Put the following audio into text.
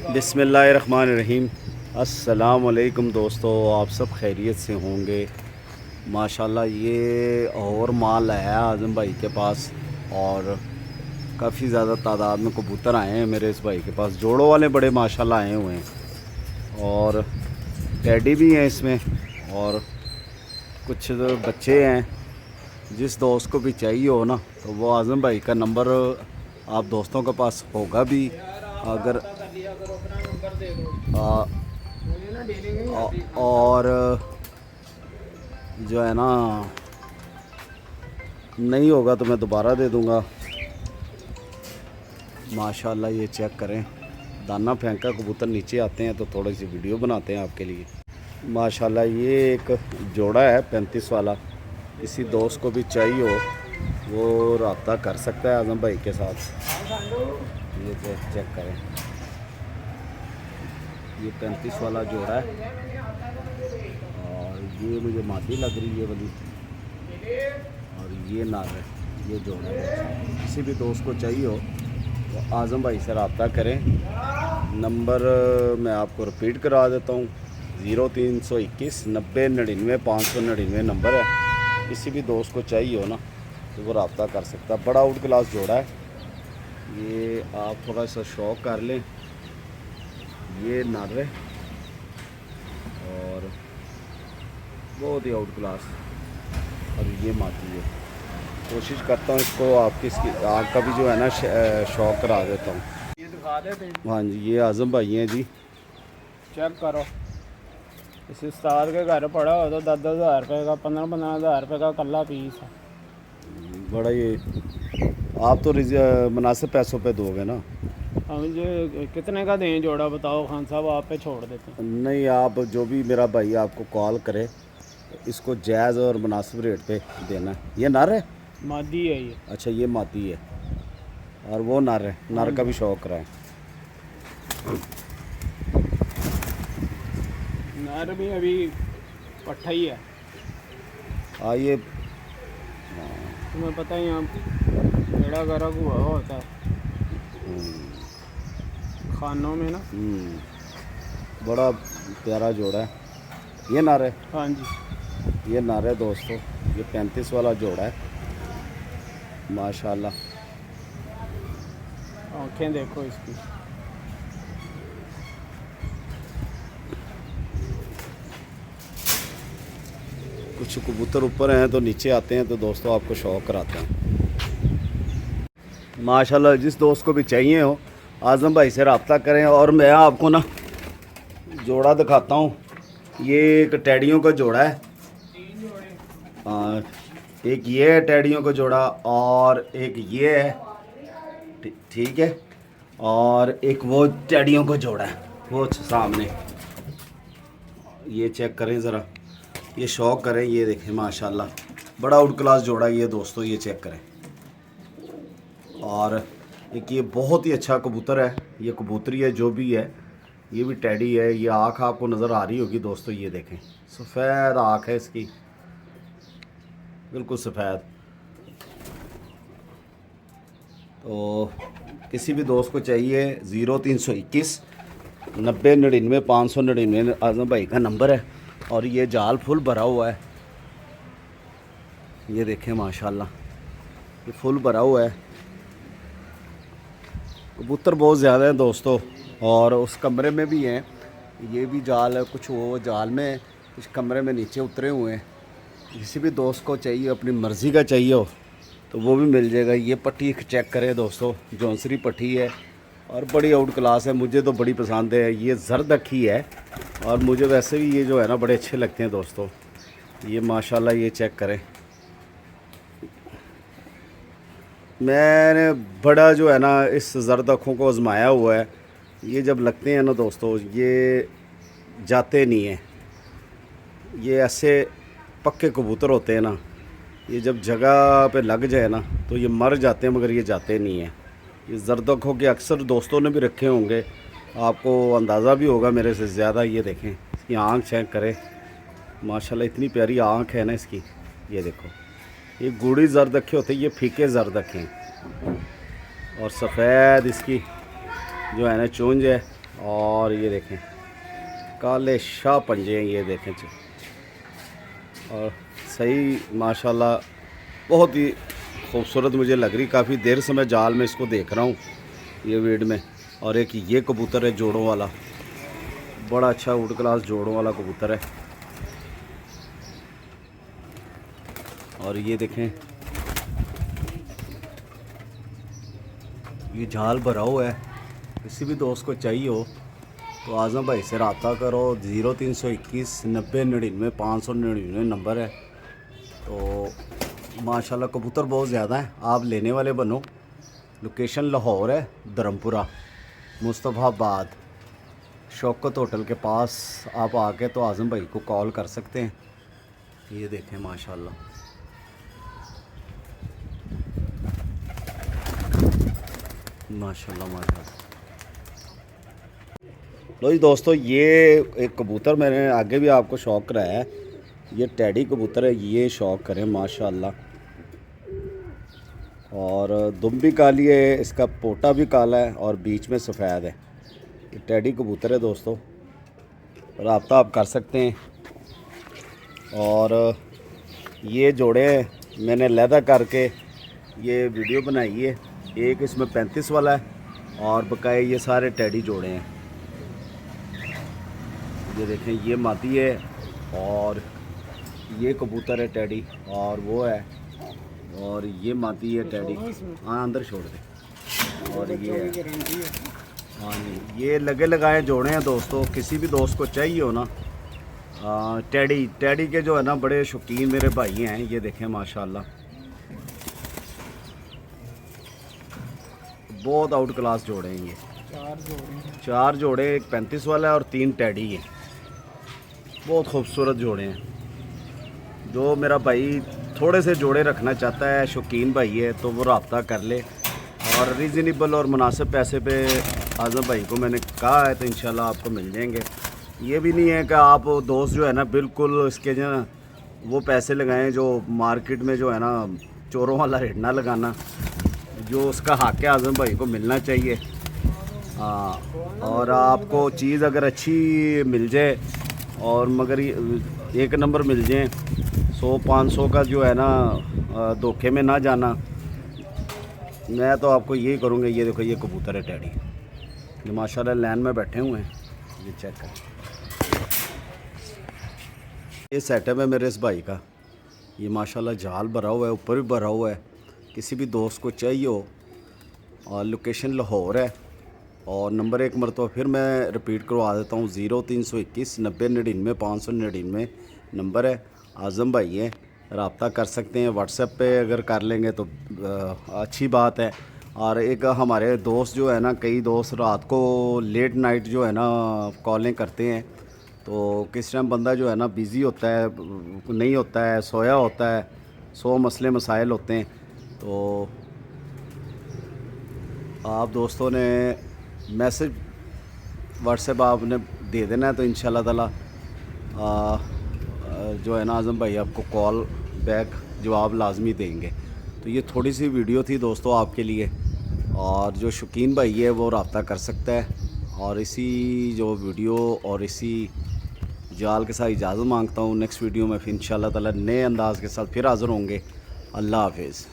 बिस्मिल्लाहिर्रहमानिर्रहीम। अस्सलाम वालेकुम दोस्तों, आप सब खैरियत से होंगे। माशाल्लाह ये और माल है आज़म भाई के पास और काफ़ी ज़्यादा तादाद में कबूतर आए हैं मेरे इस भाई के पास। जोड़ों वाले बड़े माशाल्लाह आए हुए हैं और टेडी भी हैं इसमें और कुछ बच्चे हैं। जिस दोस्त को भी चाहिए हो ना तो वो आज़म भाई का नंबर आप दोस्तों के पास होगा भी। अगर और जो है ना नहीं होगा तो मैं दोबारा दे दूँगा। माशाल्लाह ये चेक करें, दाना फेंका कबूतर नीचे आते हैं तो थोड़ी सी वीडियो बनाते हैं आपके लिए। माशाल्लाह ये एक जोड़ा है 35 वाला। किसी दोस्त को भी चाहिए हो वो रब्ता कर सकता है आज़म भाई के साथ। ये चेक करें, ये 35 वाला जोड़ा है और ये मुझे मादी लग रही है वाली और ये नार है, ये जोड़ा है। किसी भी दोस्त को चाहिए हो तो आज़म भाई से रब्ता करें। नंबर मैं आपको रिपीट करा देता हूँ, 0321 90 99 599 नंबर है। किसी भी दोस्त को चाहिए हो ना तो वो रब्ता कर सकता है। बड़ा आउट क्लास जोड़ा है ये, आप थोड़ा सा शौक कर लें। ये नर है और बहुत ही आउट क्लास और ये मादी है। कोशिश करता हूँ इसको आपका भी जो है ना शौक करा देता हूँ। ये दिखा देते हैं। हाँ जी, ये आज़म भाई हैं जी। चेक करो, इस उस्ताद के घर पड़ा हो तो 10,000 रुपये का 15,000 रुपये का कल्ला पीस है। बड़ा ये आप तो मुनासिब पैसों पे दोगे ना। हम जो कितने का दें जोड़ा बताओ खान साहब, आप पे छोड़ देते हैं। नहीं, आप जो भी मेरा भाई आपको कॉल करे इसको जायज़ और मुनासिब रेट पे देना। ये नर है, मादी है ये। अच्छा ये मादी है और वो नर है। नर का भी शौक कराएं। नर भी अभी पट्ठा ही है। आइए, तुम्हें पता ही यहाँ बेड़ा गर्क हुआ होता है खानों में ना। बड़ा प्यारा जोड़ा है। ये नर है, हाँ जी ये नर है दोस्तों। ये 35 वाला जोड़ा है माशाल्लाह। आँखें देखो इसकी। कुछ कबूतर ऊपर हैं तो नीचे आते हैं तो दोस्तों आपको शौक कराते हैं माशाल्लाह। जिस दोस्त को भी चाहिए हो आज़म भाई से रब्ता करें। और मैं आपको ना जोड़ा दिखाता हूँ। ये एक टेडियों का जोड़ा है, एक ये है टेडियों का जोड़ा और एक ये है, ठीक है। और एक वो टेडियों का जोड़ा है वो सामने। ये चेक करें ज़रा, ये शौक करें। ये देखें माशाल्लाह बड़ा आउट क्लास जोड़ा है ये दोस्तों, ये चेक करें। और एक ये बहुत ही अच्छा कबूतर है, ये कबूतरी है जो भी है, ये भी टेडी है। ये आँख आपको नज़र आ रही होगी दोस्तों, ये देखें सफ़ेद आँख है इसकी, बिल्कुल सफ़ेद। तो किसी भी दोस्त को चाहिए 0321 90 99 599 आज़म भाई का नंबर है। और ये जाल फुल भरा हुआ है, ये देखें माशाल्लाह ये फुल भरा हुआ है। कबूतर बहुत ज़्यादा हैं दोस्तों और उस कमरे में भी हैं। ये भी जाल है, कुछ वो जाल में इस कमरे में नीचे उतरे हुए हैं। किसी भी दोस्त को चाहिए, अपनी मर्ज़ी का चाहिए हो तो वो भी मिल जाएगा। ये पट्टी चेक करें दोस्तों, जौनसरी पट्टी है और बड़ी आउट क्लास है, मुझे तो बड़ी पसंद है। ये जर्द अखी है और मुझे वैसे भी ये जो है ना बड़े अच्छे लगते हैं दोस्तों। ये माशाल्लाह ये चेक करें। मैंने बड़ा जो है ना इस जर्द अखों को आजमाया हुआ है। ये जब लगते हैं ना दोस्तों ये जाते नहीं हैं। ये ऐसे पक्के कबूतर होते हैं ना, ये जब जगह पे लग जाए ना तो ये मर जाते हैं मगर ये जाते नहीं हैं। ये जर्द अखों के अक्सर दोस्तों ने भी रखे होंगे, आपको अंदाज़ा भी होगा मेरे से ज़्यादा। ये देखें इसकी आँख चेक करें माशाल्लाह, इतनी प्यारी आँख है ना इसकी। ये देखो ये गूढ़ी जर्द अखे होते हैं, ये फीके जर्द अखे हैं और सफ़ेद इसकी जो है ना चूंज है और ये देखें काले शाह पंजे हैं, ये देखें और सही माशाल्लाह बहुत ही खूबसूरत मुझे लग रही। काफ़ी देर से मैं जाल में इसको देख रहा हूँ ये वीड में। और एक ये कबूतर है जोड़ों वाला, बड़ा अच्छा वुड क्लास जोड़ों वाला कबूतर है। और ये देखें ये जाल भरा हुआ है, किसी भी दोस्त को चाहिए हो तो आज़म भाई से रब्ता करो। 0321 90 99 599 नंबर है। तो माशाल्लाह कबूतर बहुत ज़्यादा है, आप लेने वाले बनो। लोकेशन लाहौर है, धर्मपुरा मुस्तफ़ाबाद शौकत होटल के पास। आप आके तो आज़म भाई को कॉल कर सकते हैं। ये देखें माशाल्लाह माशाल्लाह माशाल्लाह। लो जी दोस्तों, ये एक कबूतर मैंने आगे भी आपको शौक़ कराया है। ये टैडी कबूतर है, ये शौक़ करें माशाल्लाह। और दुम भी काली है, इसका पोटा भी काला है और बीच में सफ़ेद है। ये टैडी कबूतर है दोस्तों, रब्ता आप कर सकते हैं। और ये जोड़े मैंने लहदा करके ये वीडियो बनाई है। एक इसमें 35 वाला है और बकाए ये सारे टैडी जोड़े हैं। ये देखें ये मादी है और ये कबूतर है टैडी और वो है, और ये मादी है टैडी। हाँ अंदर छोड़ दे। और ये हाँ जी, ये लगे लगाए जोड़े हैं दोस्तों। किसी भी दोस्त को चाहिए हो ना टैडी के जो है ना बड़े शौकीन मेरे भाई हैं। ये देखें माशाल्लाह बहुत आउट क्लास जोड़े हैं ये। चार जोड़े, एक 35 वाला है और 3 टैडी है। बहुत खूबसूरत जोड़े हैं। जो मेरा भाई थोड़े से जोड़े रखना चाहता है, शौकीन भाई है, तो वो रब्ता कर ले। और रीज़नेबल और मुनासिब पैसे पे आज़म भाई को मैंने कहा है तो इंशाल्लाह आपको मिल जाएंगे। ये भी नहीं है कि आप दोस्त जो है ना बिल्कुल इसके जो ना वो पैसे लगाएं जो मार्केट में जो है ना चोरों वाला रेट ना लगाना। जो उसका हक़ है आज़म भाई को मिलना चाहिए। हाँ, और आपको चीज़ अगर अच्छी मिल जाए और मगर एक नंबर मिल जाए, 100-500 का जो है ना धोखे में ना जाना। मैं तो आपको यही करूँगा। ये देखो ये कबूतर है टैडी, ये माशाल्लाह लाइन में बैठे हुए हैं। ये चेक करें, ये सेटअप है मेरे इस भाई का। ये माशाल्लाह जाल भरा हुआ है, ऊपर भी भरा हुआ है। किसी भी दोस्त को चाहिए हो और लोकेशन लाहौर है। और नंबर एक मरतबा फिर मैं रिपीट करवा देता हूँ, 0321 90 99 599 नंबर है। आज़म भाई है, रब्ता कर सकते हैं। व्हाट्सएप पे अगर कर लेंगे तो अच्छी बात है। और एक हमारे दोस्त जो है ना, कई दोस्त रात को लेट नाइट जो है ना कॉलें करते हैं। तो किस टाइम बंदा जो है ना बिज़ी होता है, नहीं होता है, सोया होता है, 100 मसले मसाइल होते हैं। तो आप दोस्तों ने मैसेज व्हाट्सएप आपने दे देना है तो इंशाल्लाह ताला जो है ना आज़म भाई आपको कॉल बैक जवाब लाजमी देंगे। तो ये थोड़ी सी वीडियो थी दोस्तों आपके लिए। और जो शौकीन भाई है वो रब्ता कर सकता है। और इसी जो वीडियो और इसी जाल के साथ इजाज़त मांगता हूँ। नेक्स्ट वीडियो में फिर इंशाल्लाह ताला नए अंदाज़ के साथ फिर हाज़िर होंगे। अल्लाह हाफिज़।